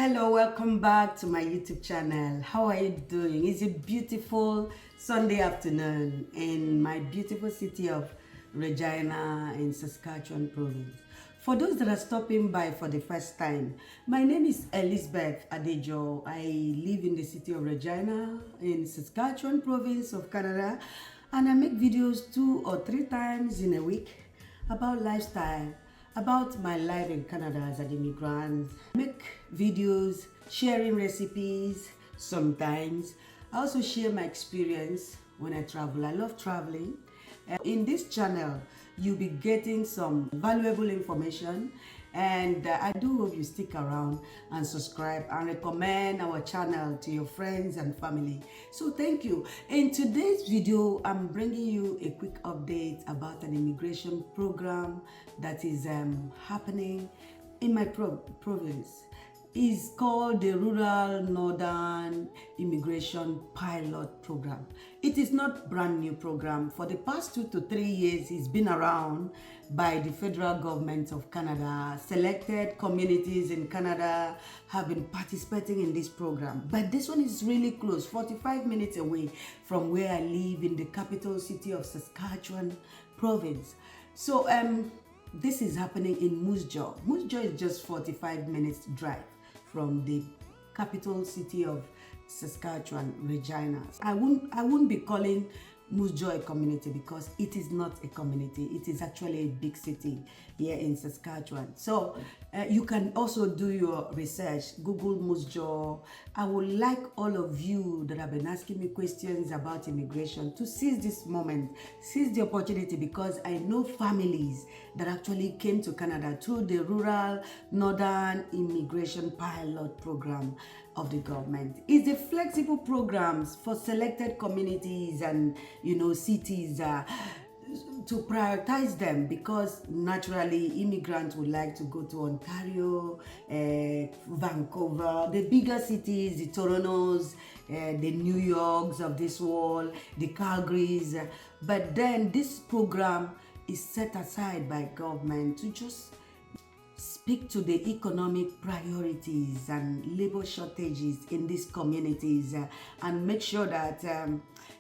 Hello, welcome back to my YouTube channel. How are you doing? It's a beautiful Sunday afternoon in my beautiful city of Regina in Saskatchewan province. For those that are stopping by for the first time, my name is Elizabeth Adejo. I live in the city of Regina in Saskatchewan province of Canada, and I make videos 2 or 3 times in a week about lifestyle, about my life in Canada as an immigrant. I make videos sharing recipes sometimes. I also share my experience when I travel. I love traveling. In this channel, you'll be getting some valuable information, and I do hope you stick around and subscribe and recommend our channel to your friends and family. So thank you. In today's video, I'm bringing you a quick update about an immigration program that is happening in my province. Is called the Rural Northern Immigration Pilot Program. It is not brand new program. For the past 2 to 3 years, it's been around by the federal government of Canada. Selected communities in Canada have been participating in this program. But this one is really close, 45 minutes away from where I live in the capital city of Saskatchewan province. So this is happening in Moose Jaw. Moose Jaw is just 45 minutes drive from the capital city of Saskatchewan, Regina. I wouldn't be calling Moose Jaw a community because it is not a community. It is actually a big city here in Saskatchewan. So you can also do your research, Google Moose Jaw. I would like all of you that have been asking me questions about immigration to seize this moment, seize the opportunity, because I know families that actually came to Canada through the Rural Northern Immigration Pilot Program of the government. It's a flexible programs for selected communities and cities to prioritize them, because naturally immigrants would like to go to Ontario, Vancouver, the bigger cities, the Torontos, the New Yorks of this world, the Calgarys. But then this program is set aside by government to just speak to the economic priorities and labor shortages in these communities, and make sure that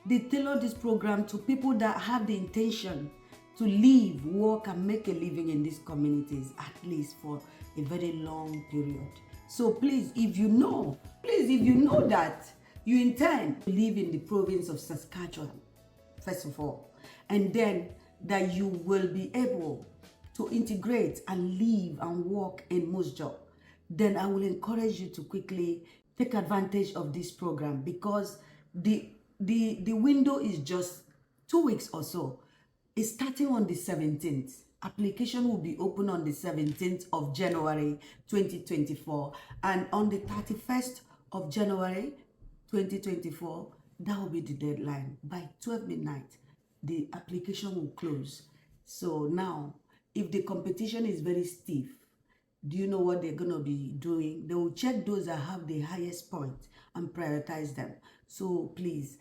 they tailor this program to people that have the intention to live, work, and make a living in these communities, at least for a very long period. So please, if you know that you intend to live in the province of Saskatchewan, first of all, and then that you will be able to integrate and live and work in Moose Jaw, then I will encourage you to quickly take advantage of this program, because the window is just 2 weeks or so. It's starting on the 17th. Application will be open on the 17th of January 2024, and on the 31st of January 2024, that will be the deadline. By 12 midnight, the application will close. So now, if the competition is very stiff, do you know what they're going to be doing? They will check those that have the highest point and prioritize them. So please,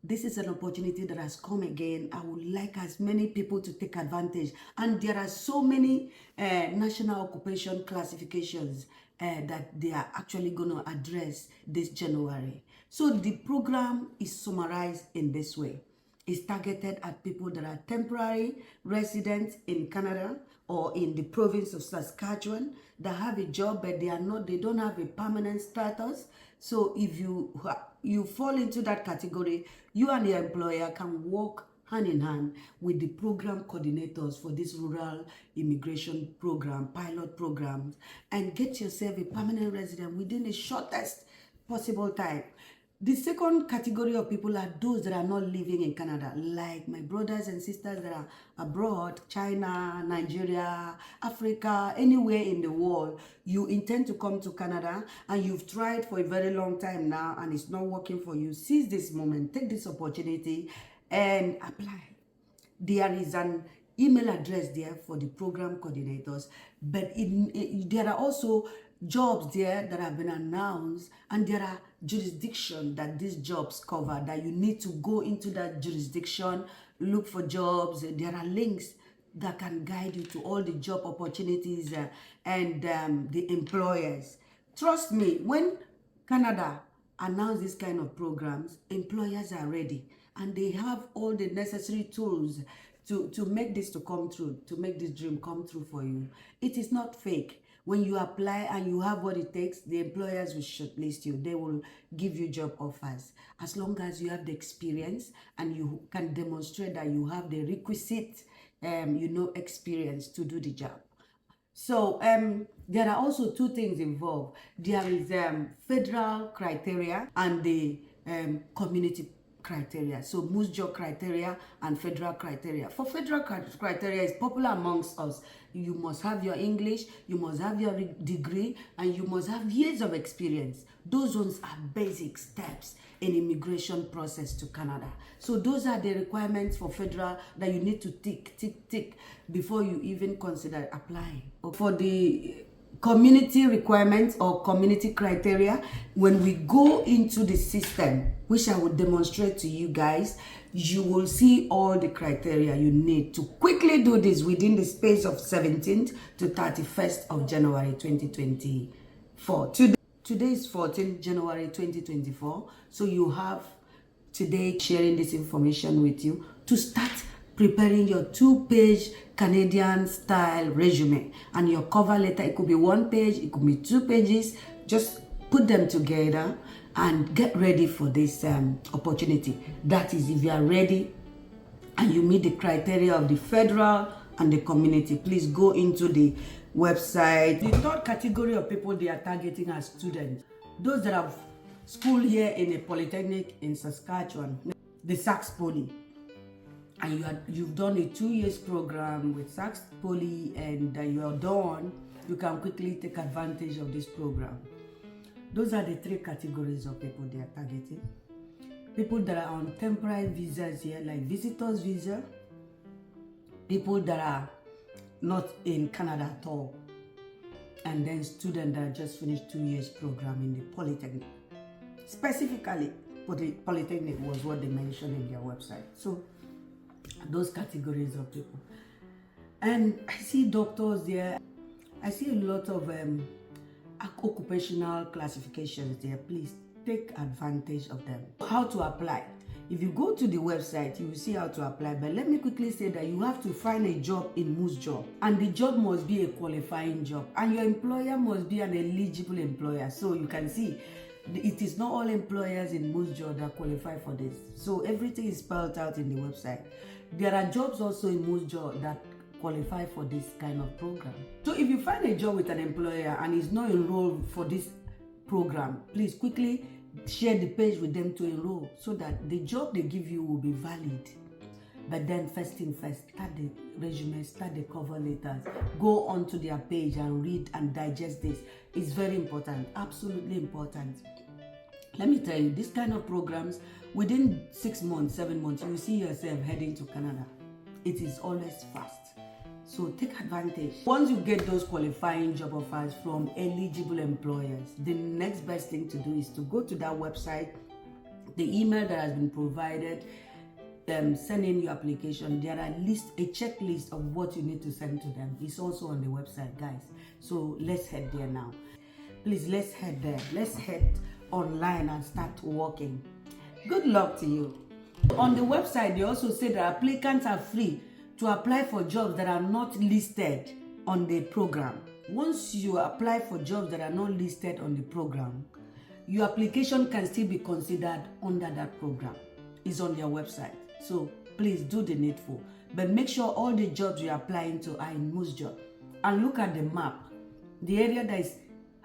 this is an opportunity that has come again. I would like as many people to take advantage. And there are so many national occupation classifications that they are actually going to address this January. So the program is summarized in this way. Is targeted at people that are temporary residents in Canada or in the province of Saskatchewan that have a job, but they don't have a permanent status. So if you fall into that category, you and the employer can work hand in hand with the program coordinators for this rural immigration program, pilot programs, and get yourself a permanent resident within the shortest possible time. The second category of people are those that are not living in Canada, like my brothers and sisters that are abroad, China, Nigeria, Africa, anywhere in the world. You intend to come to Canada and you've tried for a very long time now and it's not working for you. Seize this moment, take this opportunity and apply. There is an email address there for the program coordinators, but there are also jobs there that have been announced, and there are jurisdictions that these jobs cover, that you need to go into that jurisdiction, look for jobs. There are links that can guide you to all the job opportunities and the employers. Trust me, when Canada announce this kind of programs, employers are ready and they have all the necessary tools to make this to come true, to make this dream come true for you. It is not fake. When you apply and you have what it takes, the employers will shortlist you. They will give you job offers. As long as you have the experience and you can demonstrate that you have the requisite, experience to do the job. So there are also two things involved. There is federal criteria and the community criteria. So Musjo criteria and federal criteria. For federal criteria, is popular amongst us. You must have your English, you must have your degree, and you must have years of experience. Those ones are basic steps in immigration process to Canada. So those are the requirements for federal that you need to tick before you even consider applying. For the community requirements or community criteria, when we go into the system, which I will demonstrate to you guys, you will see all the criteria you need to quickly do this within the space of 17th to 31st of January 2024. Today is 14th January 2024, so you have today sharing this information with you to start preparing your 2-page Canadian style resume and your cover letter. It could be 1 page, it could be 2 pages. Just put them together and get ready for this opportunity. That is, if you are ready and you meet the criteria of the federal and the community, please go into the website. The third category of people they are targeting are students. Those that have school here in a polytechnic in Saskatchewan, the Sask Poly, and you've done a 2 years program with Sask Poly and you are done, you can quickly take advantage of this program. Those are the 3 categories of people they are targeting. People that are on temporary visas here, like visitors visa, people that are not in Canada at all, and then students that just finished 2 years program in the polytechnic. Specifically, for the polytechnic was what they mentioned in their website. So those categories of people. And I see doctors there. I see a lot of occupational classifications there. Please take advantage of them. How to apply? If you go to the website, you will see how to apply. But let me quickly say that you have to find a job in most job, and the job must be a qualifying job, and your employer must be an eligible employer. So you can see it is not all employers in most jobs that qualify for this. So everything is spelled out in the website. There are jobs also in most jobs that qualify for this kind of program. So if you find a job with an employer and is not enrolled for this program, please quickly share the page with them to enroll so that the job they give you will be valid. But then first thing first, start the resume, start the cover letters, go onto their page and read and digest this. It's very important, absolutely important. Let me tell you, this kind of programs, within 6 months, 7 months, you will see yourself heading to Canada. It is always fast. So take advantage. Once you get those qualifying job offers from eligible employers, the next best thing to do is to go to that website, the email that has been provided, send in your application. There are a checklist of what you need to send to them. It's also on the website, guys. So let's head there now. Please, let's head there. Let's head online and start working. Good luck to you. On the website, they also say that applicants are free to apply for jobs that are not listed on the program. Once you apply for jobs that are not listed on the program, your application can still be considered under that program. It's on their website. So please do the needful. But make sure all the jobs you're applying to are in most jobs. And look at the map. The area that is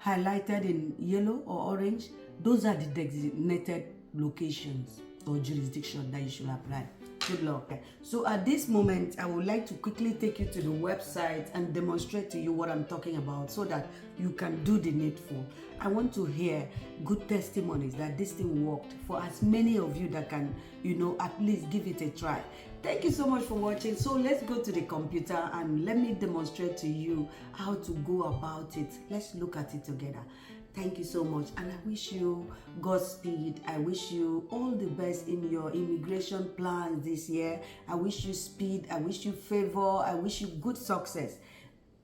highlighted in yellow or orange, those are the designated locations or jurisdiction that you should apply. Good luck. So at this moment, I would like to quickly take you to the website and demonstrate to you what I'm talking about so that you can do the needful. I want to hear good testimonies that this thing worked for as many of you that can, at least give it a try. Thank you so much for watching. So let's go to the computer and let me demonstrate to you how to go about it. Let's look at it together. Thank you so much, and I wish you Godspeed. I wish you all the best in your immigration plans this year. I wish you speed. I wish you favor. I wish you good success.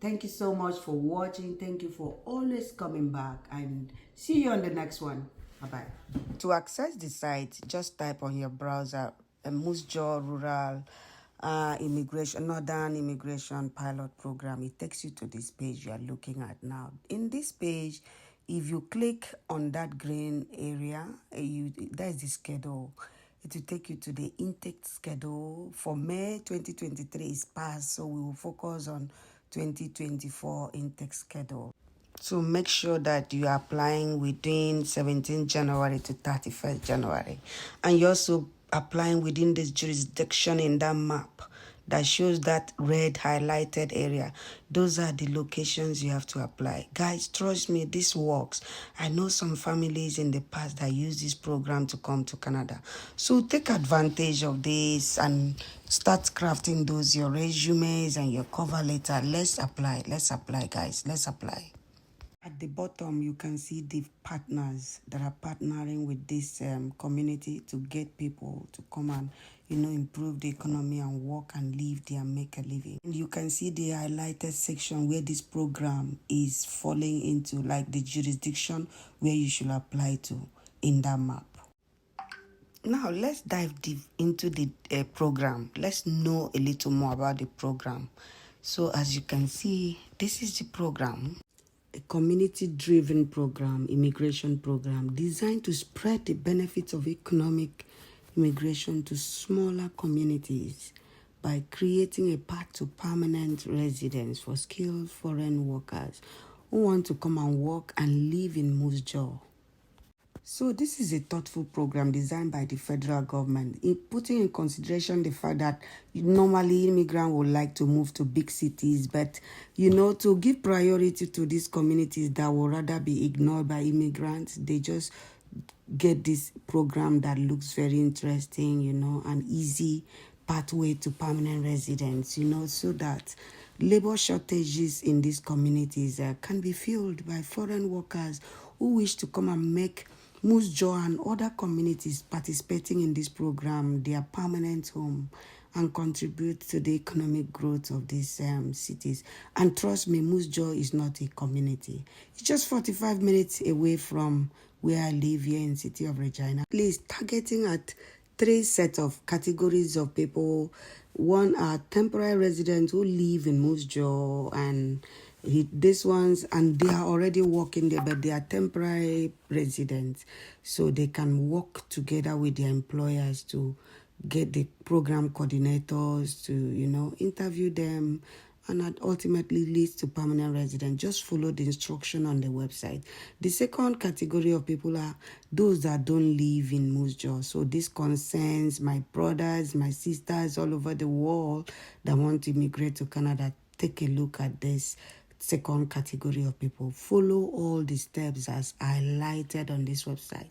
Thank you so much for watching. Thank you for always coming back, and see you on the next one. Bye-bye. To access the site, just type on your browser Moose Jaw Rural Immigration, Northern Immigration Pilot Program. It takes you to this page you are looking at now. In this page, if you click on that green area, that is the schedule. It will take you to the intake schedule for May 2023 is passed, so we will focus on 2024 intake schedule. So make sure that you are applying within 17 January to 31st January. And you're also applying within this jurisdiction in that map that shows that red highlighted area. Those are the locations you have to apply. Guys, trust me, this works. I know some families in the past that use this program to come to Canada. So take advantage of this and start crafting those, your resumes and your cover letter. Let's apply, guys. Let's apply. At the bottom, you can see the partners that are partnering with this community to get people to come and, improve the economy and work and live there and make a living. And you can see the highlighted section where this program is falling into, like the jurisdiction where you should apply to in that map. Now, let's dive deep into the program. Let's know a little more about the program. So, as you can see, this is the program. A community-driven program, immigration program, designed to spread the benefits of economic immigration to smaller communities by creating a path to permanent residence for skilled foreign workers who want to come and work and live in Moose Jaw. So this is a thoughtful program designed by the federal government, putting in consideration the fact that normally immigrants would like to move to big cities, but, to give priority to these communities that would rather be ignored by immigrants, they just get this program that looks very interesting, an easy pathway to permanent residence, so that labor shortages in these communities can be filled by foreign workers who wish to come and make Moose Jaw and other communities participating in this program their permanent home and contribute to the economic growth of these cities. And trust me, Moose Jaw is not a community. It's just 45 minutes away from where I live here in the city of Regina. Please, targeting at 3 sets of categories of people. One are temporary residents who live in Moose Jaw, and these ones, and they are already working there, but they are temporary residents, so they can work together with their employers to get the program coordinators to interview them, and that ultimately leads to permanent residence. Just follow the instruction on the website. The second category of people are those that don't live in Moose Jaw. So this concerns my brothers, my sisters all over the world that want to immigrate to Canada. Take a look at this second category of people. Follow all the steps as highlighted on this website.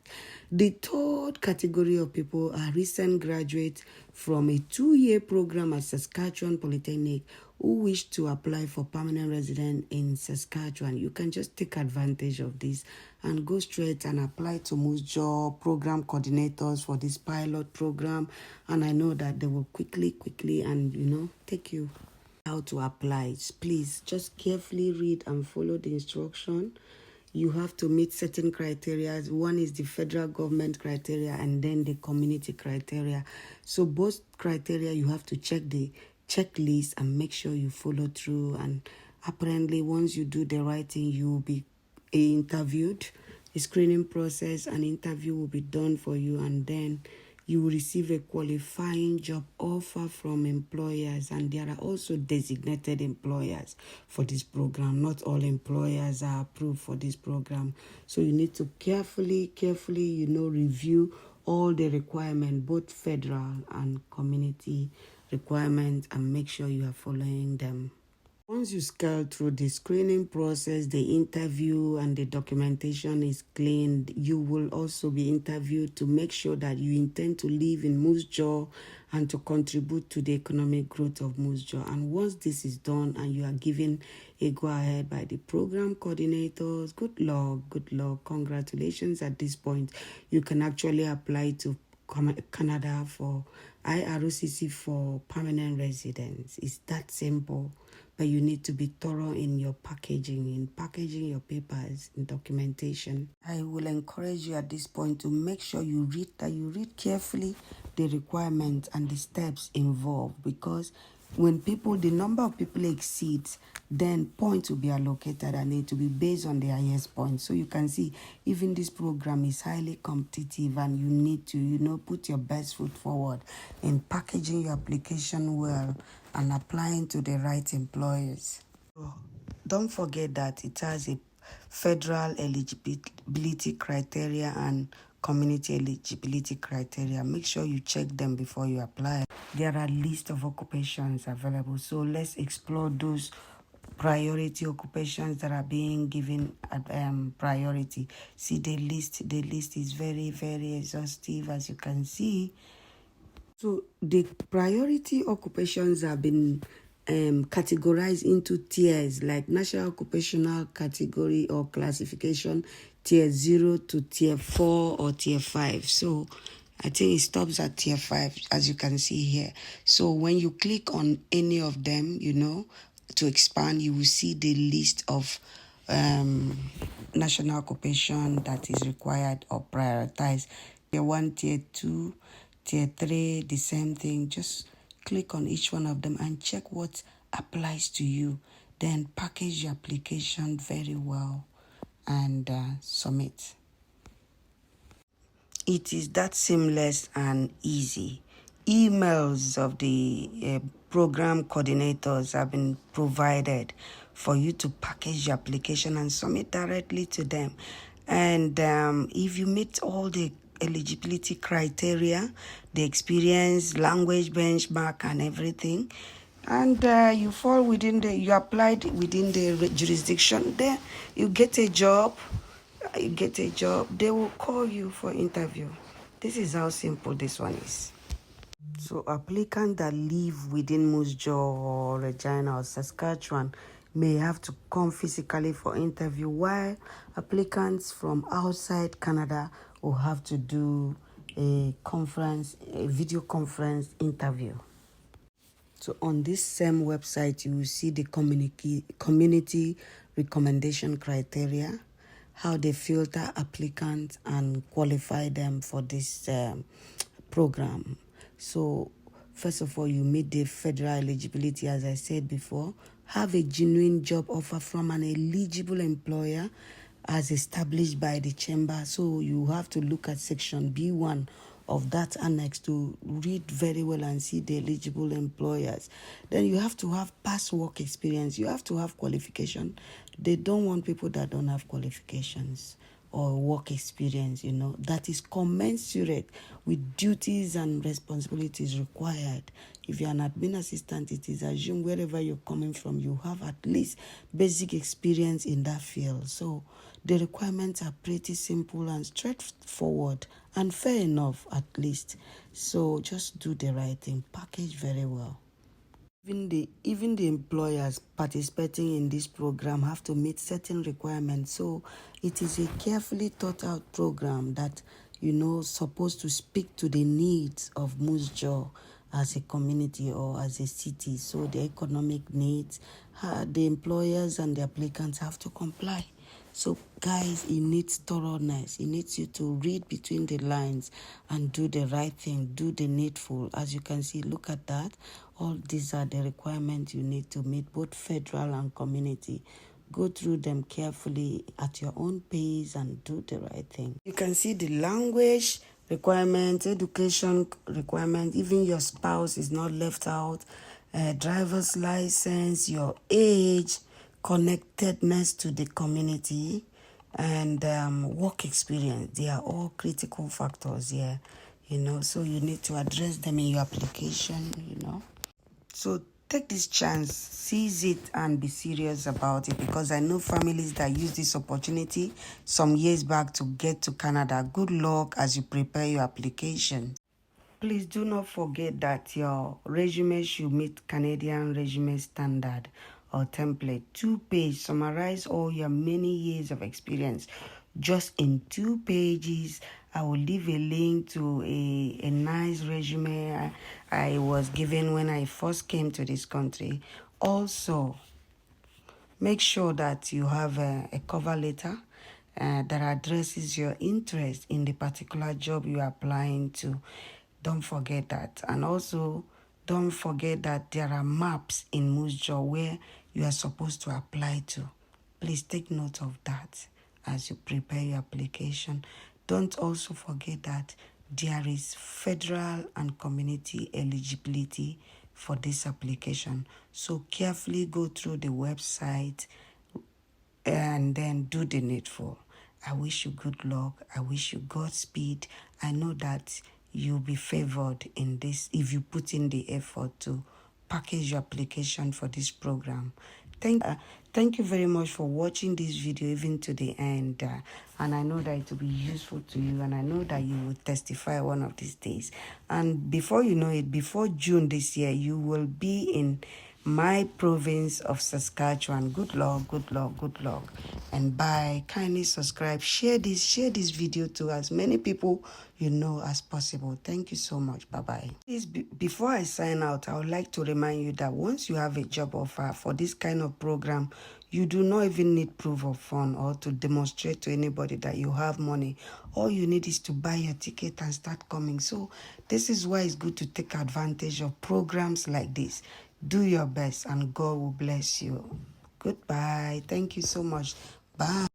The third category of people are recent graduates from a 2-year program at Saskatchewan Polytechnic who wish to apply for permanent residence in Saskatchewan. You can just take advantage of this and go straight and apply to Moose Jaw program coordinators for this pilot program, and I know that they will quickly and take you how to apply. Please just carefully read and follow the instruction. You have to meet certain criteria. One is the federal government criteria and then the community criteria. So both criteria, you have to check the checklist and make sure you follow through. And apparently once you do the right thing, you will be interviewed. A screening process, an interview will be done for you, and then you will receive a qualifying job offer from employers, and there are also designated employers for this program. Not all employers are approved for this program. So you need to carefully, review all the requirements, both federal and community requirements, and make sure you are following them. Once you scale through the screening process, the interview and the documentation is cleaned, you will also be interviewed to make sure that you intend to live in Moose Jaw and to contribute to the economic growth of Moose Jaw. And once this is done and you are given a go-ahead by the program coordinators, good luck, congratulations. At this point, you can actually apply to Canada for IRCC for permanent residence. It's that simple. but you need to be thorough in your packaging, your papers, in documentation. I will encourage you at this point to make sure you read carefully the requirements and the steps involved, because when the number of people exceeds, then points will be allocated and it will be based on the highest points. So you can see even this program is highly competitive, and you need to, put your best foot forward in packaging your application well and applying to the right employers. Don't forget that it has a federal eligibility criteria and community eligibility criteria. Make sure you check them before you apply. There are a list of occupations available, so let's explore those priority occupations that are being given priority. See the list. The list is very, very exhaustive, as you can see. So the priority occupations have been categorized into tiers, like National Occupational Category or Classification, Tier 0 to Tier 4 or Tier 5. So I think it stops at Tier 5, as you can see here. So when you click on any of them, to expand, you will see the list of national occupation that is required or prioritized. Tier 1, Tier 2, Tier 3, the same thing. Just click on each one of them and check what applies to you. Then package your application very well and submit. It is that seamless and easy. Emails of the program coordinators have been provided for you to package your application and submit directly to them. And if you meet all the eligibility criteria, the experience, language benchmark, and everything, and you applied within the jurisdiction, then you get a job. They will call you for interview. This is how simple this one is. So applicants that live within Moose Jaw or Regina or Saskatchewan may have to come physically for interview, while applicants from outside Canada will have to do a video conference interview. So on this same website, you will see the community recommendation criteria, how they filter applicants and qualify them for this program. So first of all, you meet the federal eligibility, as I said before, have a genuine job offer from an eligible employer as established by the chamber. So you have to look at section B1 of that annex to read very well and see the eligible employers. Then you have to have past work experience. You have to have qualification. They don't want people that don't have qualifications or work experience, that is commensurate with duties and responsibilities required. If you're an admin assistant, it is assumed wherever you're coming from, you have at least basic experience in that field. So the requirements are pretty simple and straightforward and fair enough, at least. So just do the right thing, package very well. Even the employers participating in this program have to meet certain requirements. So it is a carefully thought out program that, supposed to speak to the needs of Moose Jaw as a community or as a city. So the economic needs, the employers and the applicants have to comply. So guys, it needs thoroughness. It needs you to read between the lines and do the right thing, do the needful. As you can see, look at that. All these are the requirements you need to meet, both federal and community. Go through them carefully at your own pace and do the right thing. You can see the language requirements, education requirements, even your spouse is not left out, driver's license, your age, connectedness to the community, and work experience. They are all critical factors here, so you need to address them in your application, So take this chance, seize it, and be serious about it, because I know families that use this opportunity some years back to get to Canada. Good luck as you prepare your application. Please do not forget that your resume should meet Canadian resume standard or template. 2-page, summarize all your many years of experience just in 2 pages. I will leave a link to a nice resume I was given when I first came to this country. Also, Make sure that you have a cover letter that addresses your interest in the particular job you are applying to. Don't forget that. And also, don't forget that there are maps in most job where you are supposed to apply to. Please take note of that as you prepare your application. Don't also forget that there is federal and community eligibility for this application. So carefully go through the website and then do the needful. I wish you good luck. I wish you Godspeed. I know that you'll be favored in this if you put in the effort to package your application for this program. Thank you very much for watching this video even to the end. And I know that it will be useful to you, and I know that you will testify one of these days. And before you know it, before June this year, you will be in my province of Saskatchewan. Good luck, good luck, good luck. And bye. Kindly subscribe, share this video to as many people you know as possible. Thank you so much. Bye-bye. Please, before I sign out, I would like to remind you that once you have a job offer for this kind of program, you do not even need proof of fund or to demonstrate to anybody that you have money. All you need is to buy your ticket and start coming. So this is why it's good to take advantage of programs like this. Do your best and God will bless you. Goodbye. Thank you so much. Bye.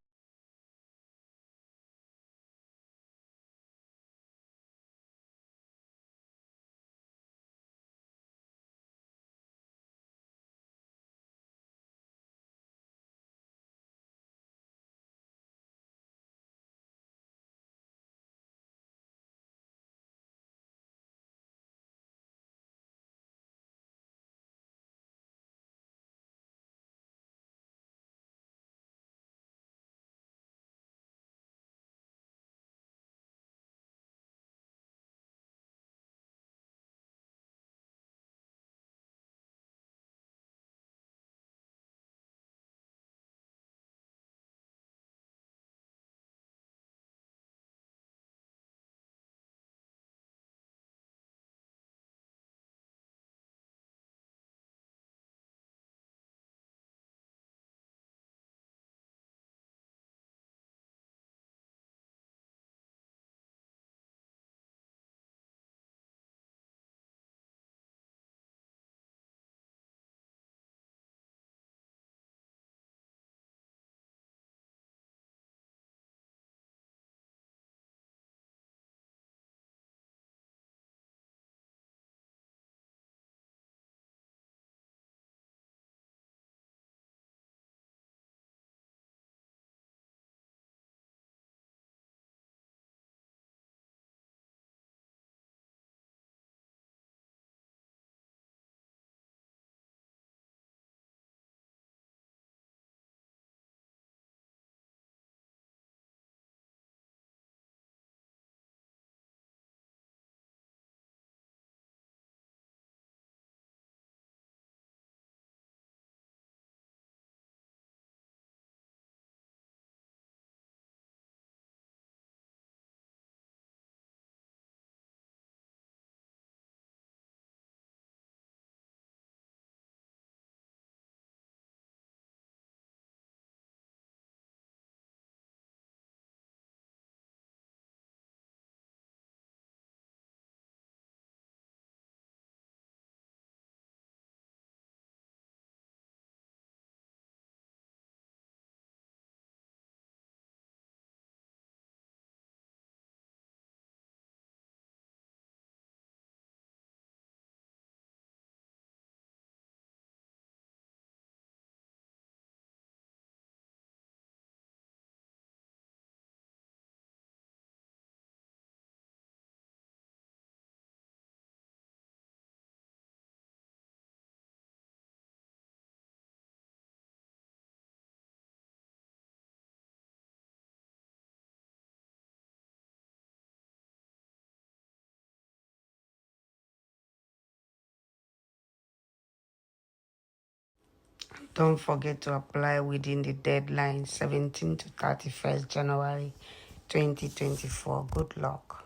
Don't forget to apply within the deadline 17 to 31st January 2024. Good luck.